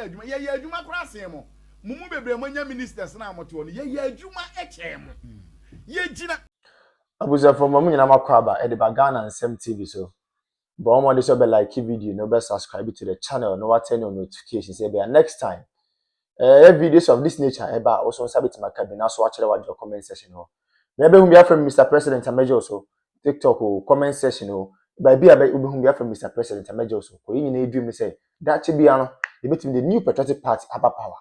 adwuma ye adwuma kora asem mumu bebre manya ministers na amoto no ye adwuma echem ye gina abuza from mamu nyina makwaba e de bagana nsem TV so but omo dey so be like video no be subscribe to the channel no what turn on notifications say be next time videos of this nature eba also sabit makabina so watch the comment section ho maybe whom be from Mr. President Amejo so TikTok or comment section ho by be whom be from Mr. President Amejo so ko yin na edwum say that chi bia no e betim the new patriotic party aba power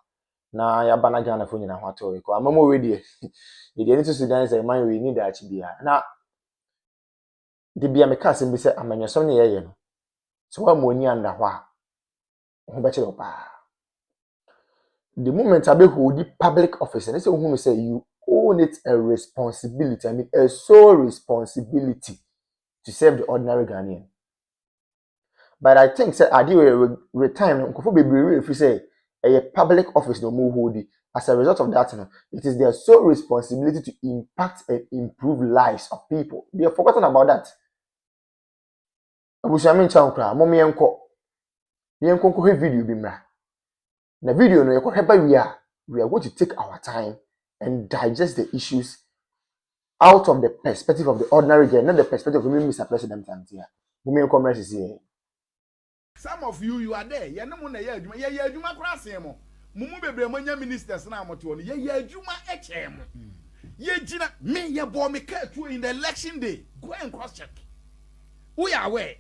na ya bana Ghana fo nyina ho ato ko amamo we dey e dey need to Sudan say man we need that chi bia na de bia me ka sem bi say amanyasom ne yeye no so wa mo ni anda ho a ho be chiro pa the moment I be hold the public office and say who say you own it a responsibility, I mean a sole responsibility to serve the ordinary Ghanaian. But I think say Addo retirement nkofo bebree if you say a public office no more hold it. As a result of that, it is their sole responsibility to impact and improve lives of people. They have forgotten about that. Abushami chankra momi enko video bi mra. The video no we are going to take our time and digest the issues out of the perspective of the ordinary girl, not the perspective of Mr. President. Some of you are there. You know na ye adwuma kora asem mumu bebre manya ministers na amoto no ye adwuma echem ye gina me ye bo me ka tu in the election day. Go and cross check. We are aware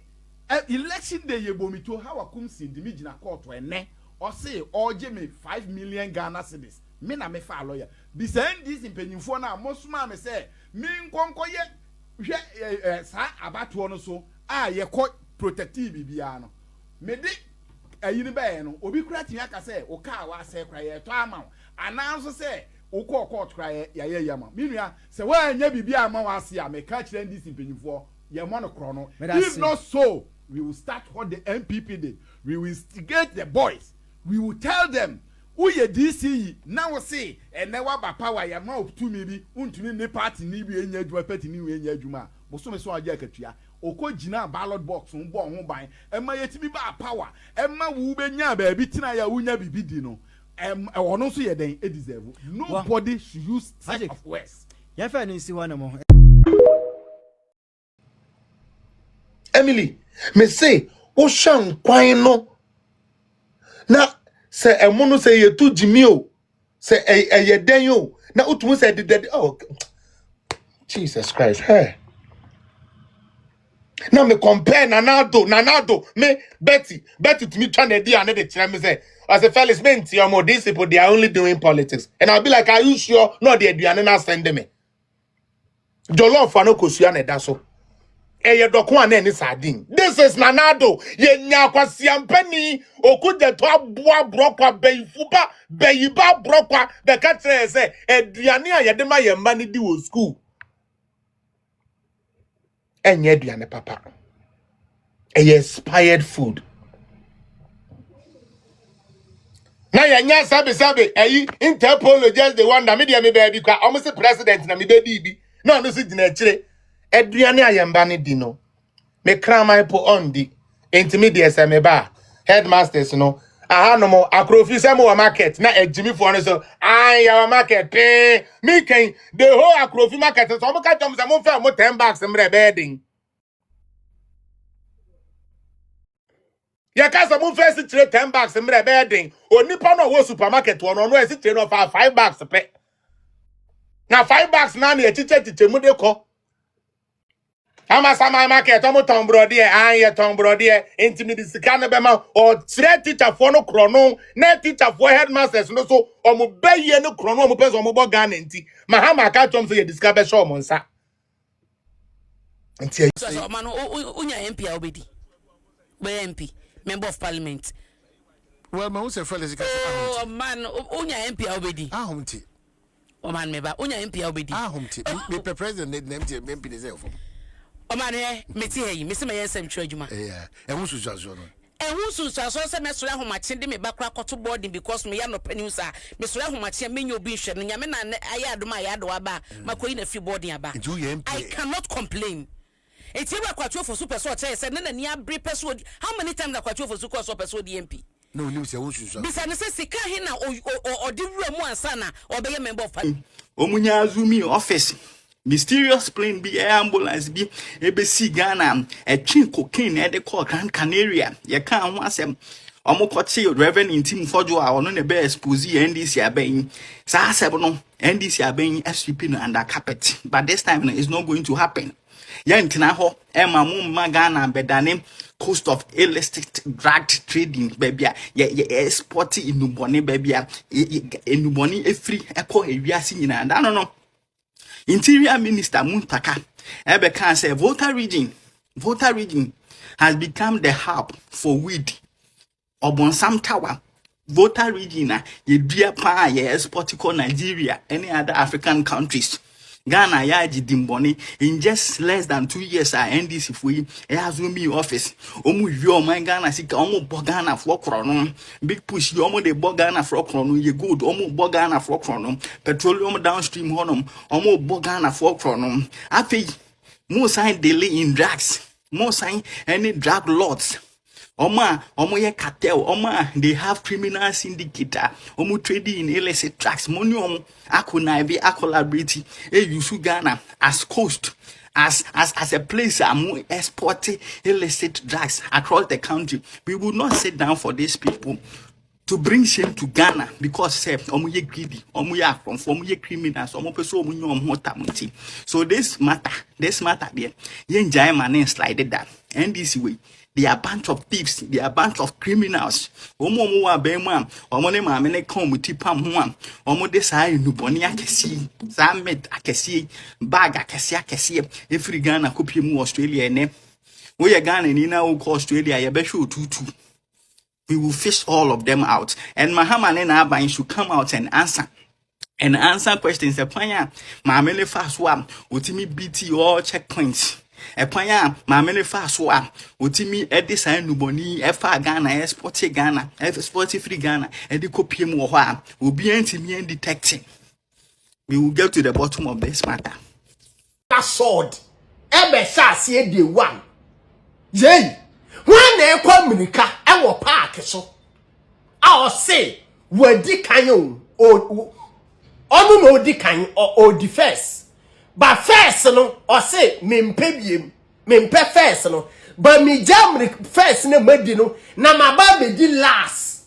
election day ye bo me to how akum sindi me gina court ene or say or me 5 million Ghana cedis. Me na me fa lawyer. Beside this impenyimfo na mosuma me say me nkonko ye sa abato no so ye ko protective bibia no. Me de ayini ba no obi kura tin aka say o ka wa say kra ye to ama ananso say o ko court kra ye ye yama. Me nua say wa anya bibia ama wa se a me ka kire this impenyimfo ye mo no kro no. If not so, we will start what the MPP did. We will instigate the boys. We will tell them who ye DC now say and never ba power ya ma of 2 maybe untumi ne party ni bi enya adwuma party ni we enya adwuma boso me so agya katua okogina ballot box mbo ho ban ema yetimi ba power ema wu benya ba bi tina ya wunya bibi di no ono so ye den e deserve nobody should use such of words ya fa no si wana mo Emily me say o shan kwan no na se emono se ye tu jimi o se ye den o na utumu se de oh Jesus Christ hey now me compare nanado me Betty to me trying to do another time me say as a fellas men these people they are only doing politics and I'll be like are you sure no they do na send me jollof no kosuya na da so eye doko an ni sardine this is nanado ye nkwasiampani okude to aboa brokwa beyifuba beyiba brokwa be ka tire se aduane a ye de ma ye mba ni di wo school enye aduane papa expired food na ye nya sabe Interpol just the one that me dey me be kwa almost president na me be bi no no si gina kire aduane ayemba ne di no me kra my po on di intermediate se me ba headmasters no aha no mo akrofi se mo wa market na ejimi fo no so ya market me kan the whole akrofi market so mo ka jom se mo fa mo 10 bags mre bedding ya ka se mo fa si tire 10 bags mre bedding onipa no wo supermarket wo no e si tire no fa 5 bags pe na 5 bags na na echiche mu de ko ama sama market omo ton brody ye ton brody intimate sika na be ma o tire teacher for no krono na teacher for headmasters no so omo beye no krono omo person omo bo Ghana nti ma ha ma ka tom so ye discover show omo nsa nti so man unya MP obedi be MP member of parliament well ma who say fellas oh man unya MP obedi ahomti o man me ba unya MP obedi ahomti me president name MP dey say for o man meti heyi me se me yensem twa adwuma ehun susuaso no ehun susuaso se me soro ahomache de me bakra koto boarding because me ya no pani sa me soro ahomache me nyo bi hwe no nyame na aya adoma aba makoyi na fi boarding aba I cannot complain. It's ever quite for super so say na ni abre person how many times na quite for super so person the MP No, you say won't bisa ne se sika he na o de wura mu ansa na obeye member of Omunya azumi office mysterious plane bi ambulance bi ebesi Ghana twin cocaine e de call Grand Canaria ye kan ho asem omokoche Reverend Team Fojo a ono ne be expose NDC aben sa asem no NDC aben SVP no under carpet but this time no, it's not going to happen yentina ho e ma mum ma Ghana bedane cost of illicit drug trading baby ye export inuboni baby inuboni efri eko ewiase nyina da no Interior Minister Muntaka ebe can say voter region has become the hub for weed Obonsam Tower voter region ye dua pa ye export to Nigeria any other African countries Ghana yaji dimboni in just less than 2 years NDC fui Azumi office omu yo man Ghana sika omu bo Ghana for krono big push yo omu de bo Ghana for krono ye good omu bo Ghana for krono petroleum downstream honum omu bo Ghana for krono afi mo sign delay in drugs mo sign any drug lords Omo ye cartel, they have criminal syndicator, trading in illicit drugs, money akuna collaborate, use Ghana as coast, as a place exporting illicit drugs across the country. We will not sit down for these people to bring shame to Ghana because say ye greedy, ye criminals, person so this matter there, ye enjoy money slide that and this way. They are a bunch of thieves, they are a bunch of criminals. Omo wa bema, omo ne ma mene come with tipam one. Omo de sa nuboni akesi, sa met akesi, bag akesi, every Ghana copy mu Australia ne. We Ghana ni na go Australia ye be show tutu. We will fish all of them out. And Mahama and Aban should come out and answer questions. Epanya, ma mele fast one, utimi BT all checkpoints. Epanya, ma mele fast one, utimi edisa nuboni, efa Ghana, export Ghana, export free Ghana, edi copy mu wa, will be antimi and detecting. We will get to the bottom of this matter. That sword, ebe sha see day one. Yay! When they come America, I will park so. I'll say, where di canyon or no di canyon or the first. But first, no, or say, me first, no. But me jam first, no, medino, na my baby di last.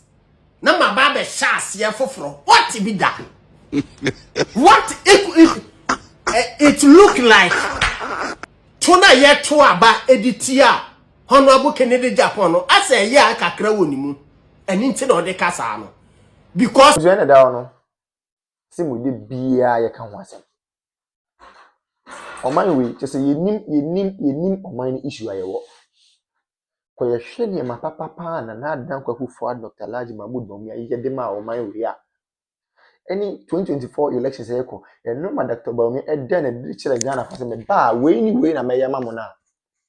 Na my baby shas ya for. What be that? What it look like? Tuna ye to aba editia. Honorable Kennedy Japan, I say, yeah, kakra wonimu. And into the casa. Because you end down no see mo de bia ye ka ho asem oman we just say yenim oman issue ayewo ko ye hwe ne ma papa na adan kwaku for Dr. Laji Mahmood Bawumia ye de ma oman we a any 2024 elections ye ko e no ma Dr. Bawumia e de na de kire Ghana fa se me ba we ni we na me yama mo na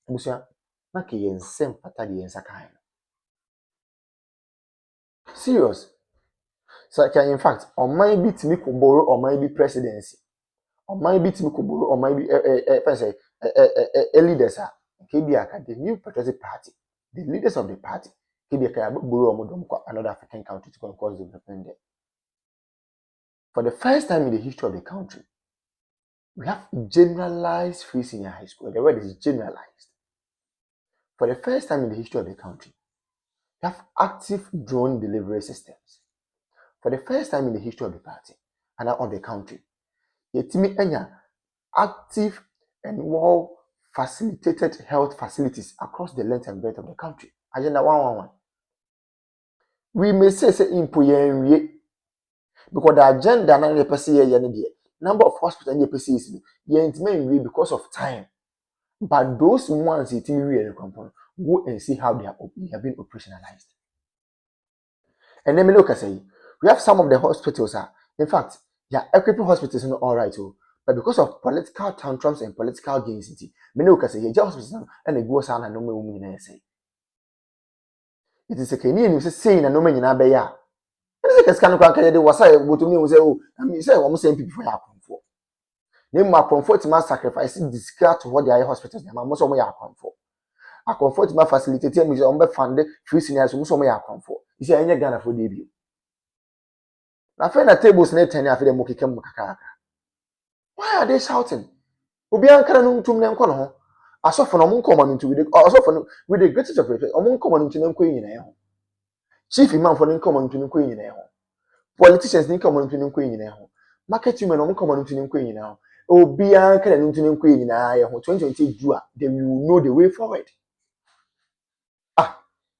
busia na ke ye nsem pata de yensa kan serious. So in fact, on my bit me could borrow or my be presidency. On my bit me could borrow or my be leaders are KBA, the new patriotic party, the leaders of the party, KBA borrow another African country to cause development there. For the first time in the history of the country, we have generalized free senior high school. The word is generalized. For the first time in the history of the country, we have active drone delivery systems. For the first time in the history of the party and of the country, yetimi enya active and well facilitated health facilities across the length and breadth of the country. Agenda 111. We may say impo yenwie because the agenda na the person here number of hospitals in the person is yentime because of time. But those ones yetimi we component go and see how they have been operationalized. And then me look say we have some of the hospitals in fact, yeah, equipping hospitals not all right, but because of political tantrums and political gains, many will say, yeah, hospitals and they go sound and no me say. It is a Kenyan who saying and no man in Abaya. This is a kind of cracker. They was say, go to me and say, oh, I mean, say, almost same people for for. Name my comfort, my sacrifice, discard to what the hospitals, they are most of my comfort. a comfort ma facilitate me on be fund free seniors so mo ya comfort you say enye Ghana for debut na fe na tables na 10 afi dem okekam kakaka why are they shouting obi ankara no ntum ne nko no ho asofo no mo nkoma no ntu asofo no with the greatest of respect o mo nkoma no ntu ne nko nyina ho chief imam for ne nkoma no ntu ne nko nyina ho politicians ne nkoma no ntu ne nko nyina ho market women o mo nkoma no ntu ne nko nyina ho obi ankara no ntu ne nko nyina ho 2020 jua then we will know the way forward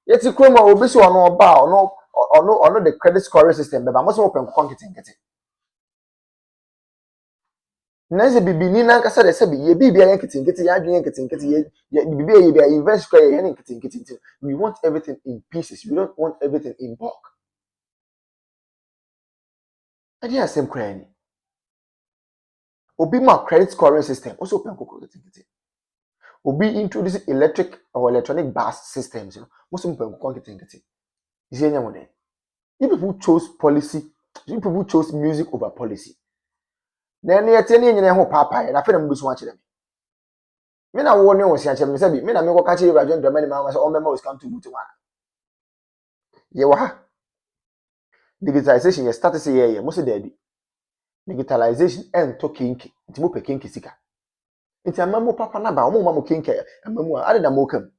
yeti kroma obi so ono oba ono the credit scoring system be ba mo so open ko nkete Nancy bibi ni na kasa de sebi ye bibi ayen nkete ya adwen nkete ye bibi ye bia invest square ye nkete we want everything in pieces we don't want everything in bulk adi asem kra ni obi ma credit scoring system also open ko nkete obi introduce electric or electronic bus systems you know most open ko nkete is enya mo de you people chose policy you people chose music over policy na ne yete ne nyine ho papa na fe na mbusu wa kire me na wo ne wo sia kire me sabi me na me ko ka kire Regr3t mani ma say o mema was come to boot one ye wa ha digitalization ye start say ye mo se daddy digitalization en to kinki nti mo pe kinki sika nti amamu papa na ba o mo ma mo kinki amamu a ade na mo kam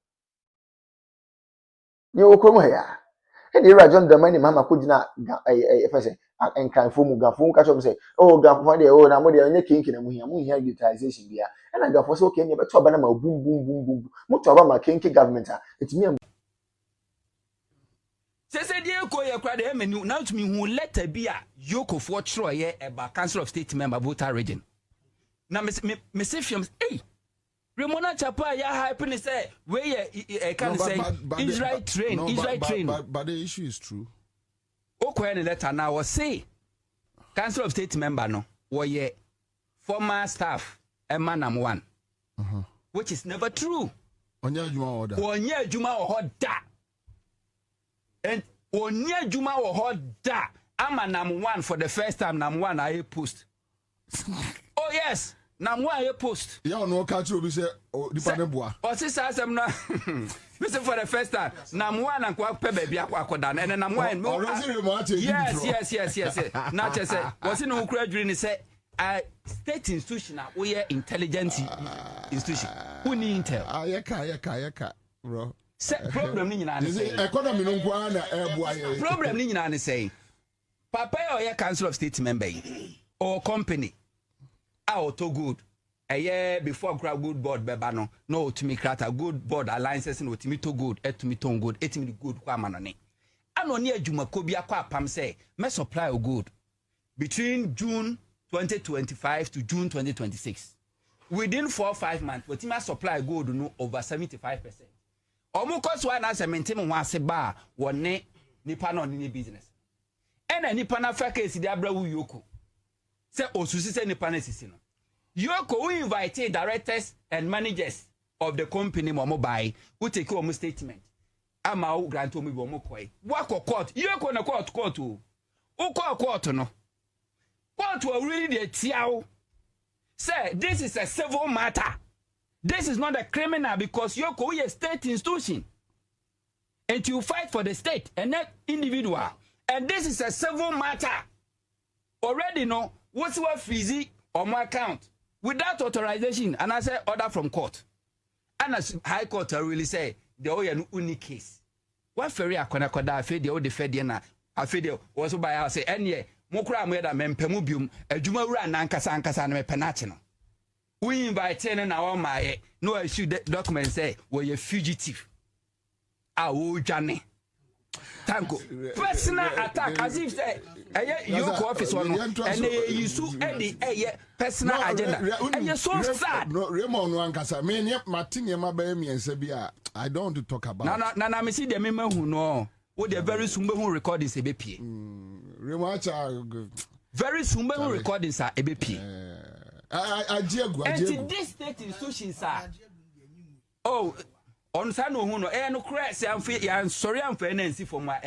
ye wo ko mo ya e di Regr3t mani ma ko gina efese enkranfo mu gafo ka cho say oh gafo de oh na mo de onye kinki na mo hia digitalization bia e na gafo say okay ne beto ba na ma bum mo to ba ma kinki government a etimi Sese die ko ye kwa de menu na to me hu letter bi a yokofo tro ye eba council of state member voter region na me se fiam eh Remona chapa ya hype ni say we ye can say Israel train but the issue is true okwa ne letter na wo say council of state member no wo ye former staff emanam one which is never true onya adwuma order and onya juma wo hoda ama nam one for the first time nam one I post oh yes nam one I post ya no ka chi obi say dipa ne boa o si sa asem na this for the first time nam one akwa pe ba bia akoda na nam one yes na che say was in who graduate ni say state institution we are intelligent institution who need intel ayeka bro problem ni nyina ne say economy no kwa na eboa ye problem ni nyina ne say papa or council of state member or company to good before grab good board beba no to me create a good board alliances no to me to good to me to good etimi good kwa manone ano ne adwuma ko bia kwa pam say me supply o good between June 2025 to June 2026 within 4 or 5 months we team supply gold no over 75%. Omu koswa na se maintain ho ase ba wone nipa na oni business ena nipa na fa case di abra wu yoko se osusi se nipa na sisi no yoko we invite directors and managers of the company mo buy who take omu statement ama o grant omu bi omu koi wako court yoko na court o court no court will really dey tiawo say this is a civil matter. This is not a criminal because Yoko is a state institution. And you fight for the state and not individual. And this is a civil matter. Already know what's what fizzy on my account without authorization. And I say order from court. And as High Court really say the oya unique case. What ferry akona koda afi the old defendant afi the was by us say any mokra mo da mempemu bium adwuma wura na ankasa na mepenache no. We invite na our my no issue document say we a fugitive. Jane. Thank you. Personal attack as if say your office one and you sue any personal agenda. And you're so sad. No Raymond Wankasa me Martin ma ba me bia I don't want to talk about. Na me see the member who know what the very soon who recordings e be pie. Raymond very soon who recordings are e be pie. And this state institution sir oh on sa no hu no no crash am fe yan sorry am fe na nsi for my